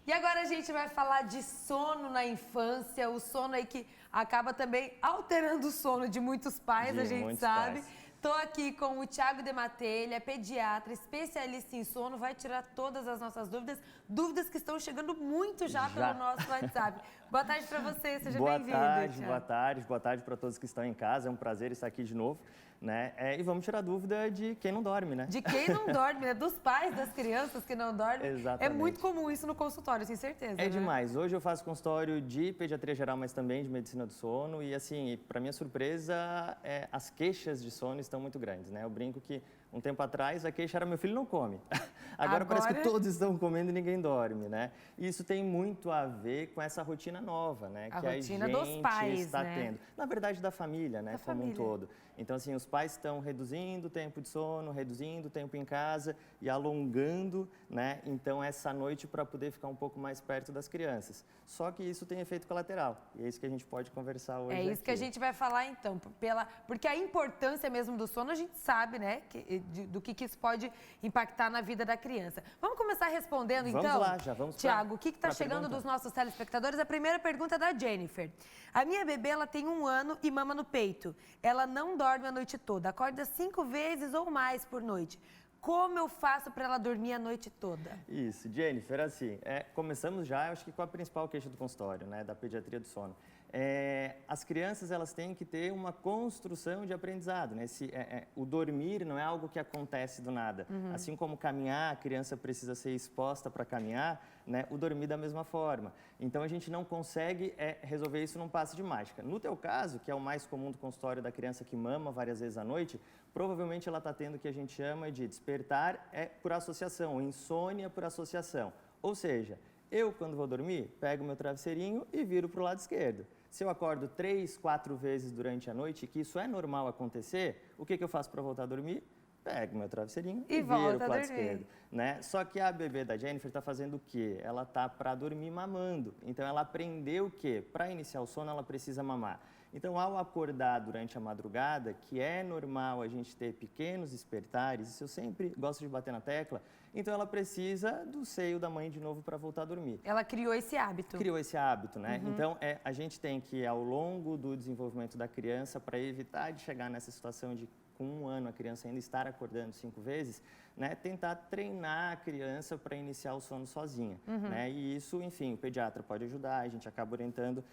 E agora a gente vai falar de sono na infância, o sono aí que acaba também alterando o sono de muitos pais, a gente sabe. Estou aqui com o Thiago Dematê, ele é pediatra, especialista em sono, vai tirar todas as nossas dúvidas que estão chegando muito já pelo nosso WhatsApp. Boa tarde para você, seja bem-vindo. Boa tarde para todos que estão em casa, é um prazer estar aqui de novo. Né? E vamos tirar dúvida de quem não dorme, né? De quem não dorme, né? Dos pais, das crianças que não dormem. Exatamente. É muito comum isso no consultório, tenho certeza. É demais. Hoje eu faço consultório de pediatria geral, mas também de medicina do sono. E assim, para minha surpresa, as queixas de sono estão muito grandes, né? Eu brinco que um tempo atrás a queixa era meu filho não come. Agora parece que todos estão comendo e ninguém dorme, né? E isso tem muito a ver com essa rotina nova, né? A que rotina a gente dos pais, está né? tendo. Na verdade, da família, né? Como um todo. Então, assim, os pais estão reduzindo o tempo de sono, reduzindo o tempo em casa e alongando, né? Então, essa noite para poder ficar um pouco mais perto das crianças. Só que isso tem efeito colateral e é isso que a gente pode conversar hoje. É isso aqui que a gente vai falar então, porque a importância mesmo do sono a gente sabe, né? Do que isso pode impactar na vida da criança. Vamos começar respondendo então? Vamos lá, já vamos. Tiago, o que está chegando dos nossos telespectadores? A primeira pergunta é da Jennifer. A minha bebê, ela tem 1 ano e mama no peito. Ela não dorme a noite toda, acorda 5 vezes ou mais por noite. Como eu faço para ela dormir a noite toda? Isso, Jennifer, assim, começamos já, acho que com a principal queixa do consultório, né, da pediatria do sono. As crianças, elas têm que ter uma construção de aprendizado, né? O dormir não é algo que acontece do nada. Assim como caminhar, a criança precisa ser exposta para caminhar, né? O dormir da mesma forma. Então, a gente não consegue resolver isso num passe de mágica. No teu caso, que é o mais comum do consultório da criança que mama várias vezes à noite, provavelmente ela está tendo o que a gente chama de despertar por associação, insônia por associação. Ou seja, eu, quando vou dormir, pego meu travesseirinho e viro para o lado esquerdo. Se eu acordo 3, 4 vezes durante a noite, que isso é normal acontecer, o que eu faço para voltar a dormir? Pego meu travesseirinho e viro para o lado esquerdo. Né? Só que a bebê da Jennifer está fazendo o quê? Ela está para dormir mamando. Então, ela aprendeu o quê? Para iniciar o sono, ela precisa mamar. Então, ao acordar durante a madrugada, que é normal a gente ter pequenos despertares, isso eu sempre gosto de bater na tecla, então ela precisa do seio da mãe de novo para voltar a dormir. Ela criou esse hábito. Criou esse hábito, né? Então, a gente tem que, ao longo do desenvolvimento da criança, para evitar de chegar nessa situação de com 1 ano a criança ainda estar acordando 5 vezes, né, tentar treinar a criança para iniciar o sono sozinha, né? E isso, enfim, o pediatra pode ajudar, a gente acaba orientando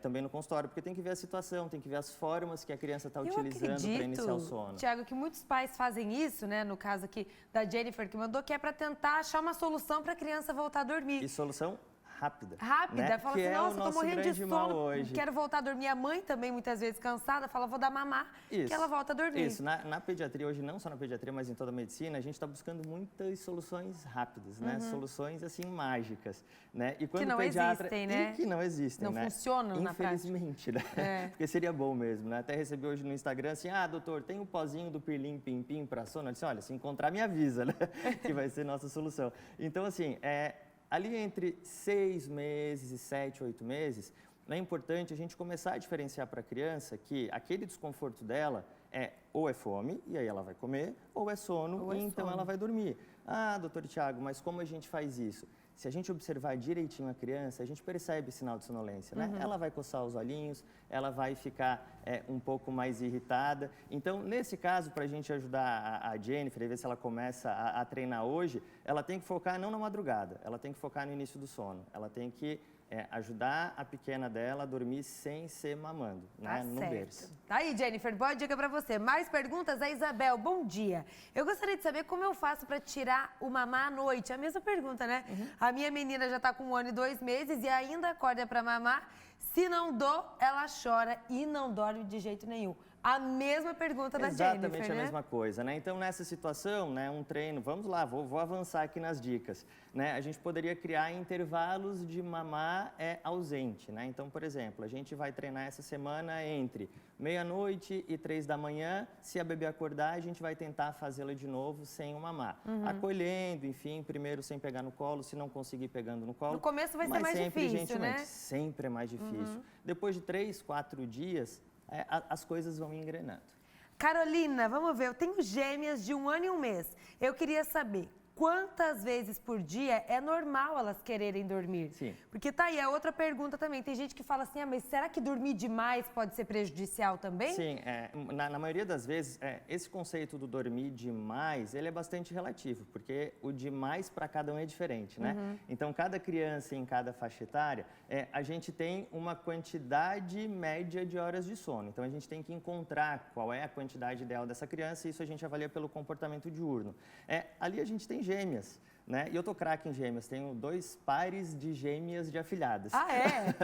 também no consultório, porque tem que ver a situação, tem que ver as formas que a criança está utilizando para iniciar o sono. Tiago, que muitos pais fazem isso, né, no caso aqui da Jennifer que mandou, que é para tentar achar uma solução para a criança voltar a dormir. E solução rápida. Rápida, né? fala que assim, nossa, eu tô morrendo de sono, hoje. Quero voltar a dormir. A mãe também, muitas vezes, cansada, fala, vou dar mamar, que ela volta a dormir. Isso, na pediatria, hoje não só na pediatria, mas em toda a medicina, a gente está buscando muitas soluções rápidas, né? Soluções, assim, mágicas, né? E quando que não o pediatra... existem, né? E que não existem, não né? funcionam na prática. Infelizmente, né? Porque seria bom mesmo, né? Até recebi hoje no Instagram assim, doutor, tem um pozinho do pirlim pim pim para sono? Eu disse, olha, se encontrar me avisa, né? Que vai ser nossa solução. Então, assim, ali entre 6 meses e 7, 8 meses, é importante a gente começar a diferenciar para a criança que aquele desconforto dela ou é fome, e aí ela vai comer, ou é sono, e então ela vai dormir. Doutor Thiago, mas como a gente faz isso? Se a gente observar direitinho a criança, a gente percebe sinal de sonolência, né? Ela vai coçar os olhinhos, ela vai ficar um pouco mais irritada. Então, nesse caso, para a gente ajudar a Jennifer, e ver se ela começa a treinar hoje, ela tem que focar não na madrugada, ela tem que focar no início do sono. Ela tem que ajudar a pequena dela a dormir sem ser mamando, né? No berço. Tá aí, Jennifer, boa dica para você. Mais perguntas? A Isabel, bom dia. Eu gostaria de saber como eu faço para tirar o mamar à noite. A mesma pergunta, né? A minha menina já está com 1 ano e 2 meses e ainda acorda para mamar. Se não dou, ela chora e não dorme de jeito nenhum. A mesma pergunta da Jennifer, Exatamente a mesma coisa, né? Então, nessa situação, né, um treino, vamos lá, vou avançar aqui nas dicas, né? A gente poderia criar intervalos de mamar ausente, né? Então, por exemplo, a gente vai treinar essa semana entre meia-noite e 3 da manhã. Se a bebê acordar, a gente vai tentar fazê-la de novo sem o mamar. Acolhendo, enfim, primeiro sem pegar no colo, se não conseguir pegando no colo. No começo vai ser mais difícil, né? Sempre é mais difícil. Depois de 3, 4 dias, as coisas vão engrenando. Carolina, vamos ver, eu tenho gêmeas de 1 ano e 1 mês. Eu queria saber quantas vezes por dia é normal elas quererem dormir? Sim. Porque tá aí a outra pergunta também. Tem gente que fala assim, mas será que dormir demais pode ser prejudicial também? Sim, na maioria das vezes, esse conceito do dormir demais, ele é bastante relativo, porque o demais para cada um é diferente, né? Então, cada criança em cada faixa etária, a gente tem uma quantidade média de horas de sono. Então, a gente tem que encontrar qual é a quantidade ideal dessa criança e isso a gente avalia pelo comportamento diurno. Ali a gente tem gêmeas. Né? E eu tô craque em gêmeas, tenho 2 pares de gêmeas de afilhadas. Ah, é?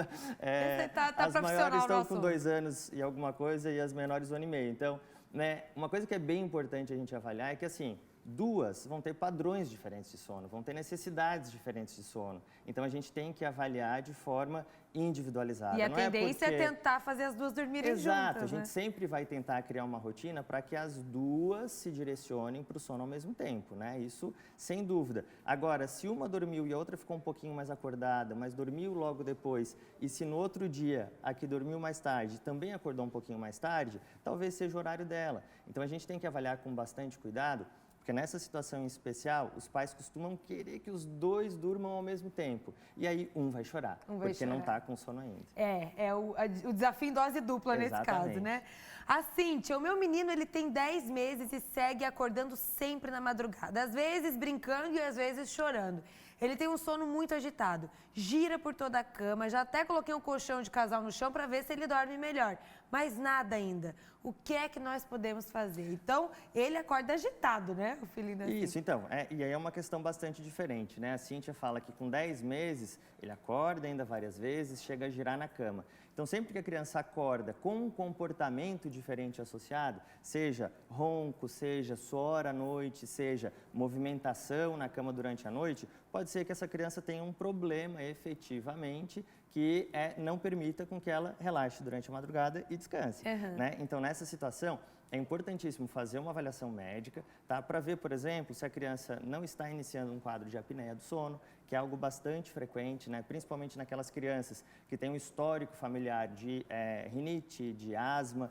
Você tá as maiores estão com assunto. 2 anos e alguma coisa e as menores 1 ano e meio. Então, né, uma coisa que é bem importante a gente avaliar é que, assim, 2 vão ter padrões diferentes de sono, vão ter necessidades diferentes de sono. Então, a gente tem que avaliar de forma individualizada. E a Não tendência é tentar fazer as 2 dormirem Exato, juntas, a gente né? sempre vai tentar criar uma rotina para que as 2 se direcionem para o sono ao mesmo tempo, né? Isso sem dúvida. Agora, se uma dormiu e a outra ficou um pouquinho mais acordada, mas dormiu logo depois, e se no outro dia a que dormiu mais tarde também acordou um pouquinho mais tarde, talvez seja o horário dela. Então a gente tem que avaliar com bastante cuidado, porque nessa situação em especial, os pais costumam querer que os 2 durmam ao mesmo tempo. E aí um vai chorar, porque não está com sono ainda. É o desafio em dose dupla nesse caso, né? A Cíntia, o meu menino, ele tem 10 meses e segue acordando sempre na madrugada. Às vezes brincando e às vezes chorando. Ele tem um sono muito agitado, gira por toda a cama, já até coloquei um colchão de casal no chão para ver se ele dorme melhor. Mas nada ainda. O que é que nós podemos fazer? Então, ele acorda agitado, né, o filhinho da Cíntia? Isso, então, e aí é uma questão bastante diferente, né? A Cíntia fala que com 10 meses, ele acorda ainda várias vezes, chega a girar na cama. Então, sempre que a criança acorda com um comportamento diferente associado, seja ronco, seja suor à noite, seja movimentação na cama durante a noite, pode ser que essa criança tenha um problema efetivamente que não permita com que ela relaxe durante a madrugada e descanse. Né? Então, nessa situação, é importantíssimo fazer uma avaliação médica, tá? Para ver, por exemplo, se a criança não está iniciando um quadro de apneia do sono, que é algo bastante frequente, né? Principalmente naquelas crianças que têm um histórico familiar de rinite, de asma.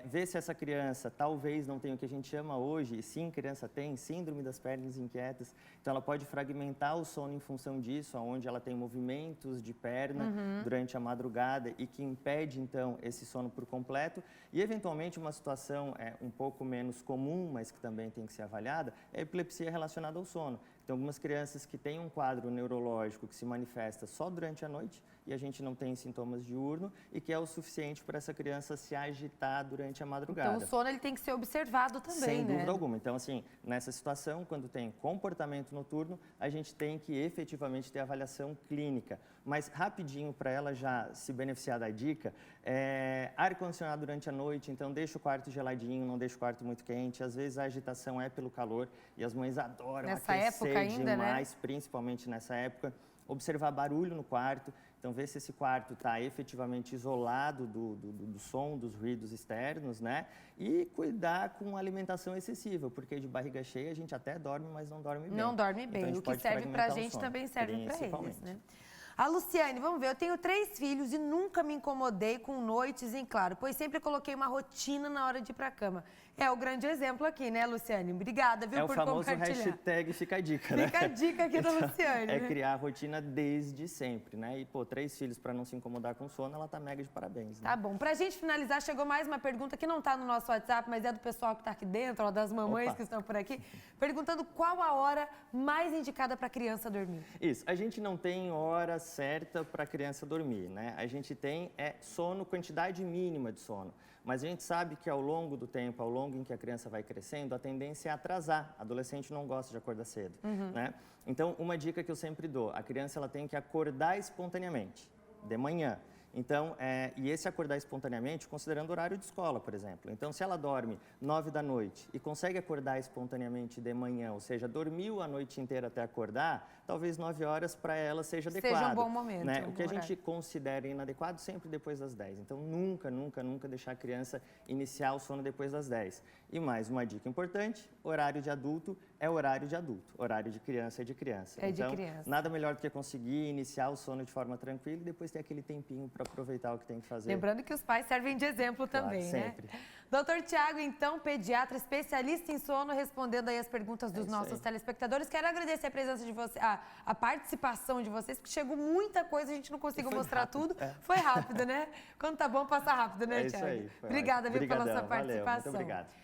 Ver se essa criança talvez não tenha o que a gente chama hoje, e sim, criança tem síndrome das pernas inquietas, então ela pode fragmentar o sono em função disso, onde ela tem movimentos de perna durante a madrugada e que impede, então, esse sono por completo. E, eventualmente, uma situação um pouco menos comum, mas que também tem que ser avaliada, é a epilepsia relacionada ao sono. Então, algumas crianças que têm um quadro neurológico que se manifesta só durante a noite e a gente não tem sintomas diurno e que é o suficiente para essa criança se agitar durante a madrugada. Então, o sono ele tem que ser observado também, Sem né? dúvida alguma. Então, assim, nessa situação, quando tem comportamento noturno, a gente tem que efetivamente ter avaliação clínica. Mas, rapidinho, para ela já se beneficiar da dica, ar-condicionado durante a noite, então deixa o quarto geladinho, não deixa o quarto muito quente. Às vezes a agitação é pelo calor e as mães adoram Nessa aquecer época ainda, demais, né? Principalmente nessa época. Observar barulho no quarto, então ver se esse quarto está efetivamente isolado do som, dos ruídos externos, né? E cuidar com alimentação excessiva, porque de barriga cheia a gente até dorme, mas não dorme bem. Não dorme bem. Então, o que serve pra gente também serve pra eles, né? A Luciane, vamos ver, eu tenho 3 filhos e nunca me incomodei com noites em claro, pois sempre coloquei uma rotina na hora de ir pra cama. É o grande exemplo aqui, né, Luciane? Obrigada, viu, por compartilhar. É o famoso hashtag fica a dica, né? Fica a dica aqui da Luciane. É criar a rotina desde sempre, né? E, 3 filhos para não se incomodar com sono, ela tá mega de parabéns, né? Tá bom. Pra gente finalizar, chegou mais uma pergunta que não tá no nosso WhatsApp, mas é do pessoal que tá aqui dentro, ó, das mamães que estão por aqui, perguntando qual a hora mais indicada pra criança dormir. Isso, a gente não tem hora certa para a criança dormir, né? A gente tem sono, quantidade mínima de sono. Mas a gente sabe que ao longo do tempo, ao longo em que a criança vai crescendo, a tendência é atrasar. Adolescente não gosta de acordar cedo, né? Então, uma dica que eu sempre dou, a criança ela tem que acordar espontaneamente, de manhã. Então, e esse acordar espontaneamente, considerando o horário de escola, por exemplo. Então, se ela dorme 9 da noite e consegue acordar espontaneamente de manhã, ou seja, dormiu a noite inteira até acordar, talvez 9 horas para ela seja adequado. Seja um bom momento. Né? O que a gente considera inadequado sempre depois das 10. Então, nunca, nunca, nunca deixar a criança iniciar o sono depois das 10. E mais uma dica importante, horário de adulto é horário de adulto, horário de criança é de criança. É de Então, criança. nada melhor do que conseguir iniciar o sono de forma tranquila e depois ter aquele tempinho para aproveitar o que tem que fazer. Lembrando que os pais servem de exemplo também, sempre. né? Doutor Tiago, então, pediatra, especialista em sono, respondendo aí as perguntas dos nossos telespectadores. Quero agradecer a presença de vocês, a participação de vocês, porque chegou muita coisa, a gente não conseguiu mostrar rápido, tudo. Foi rápido, né? Quando tá bom, passa rápido, né, Tiago? Isso aí. Obrigada, viu, pela sua participação. Valeu, muito obrigado.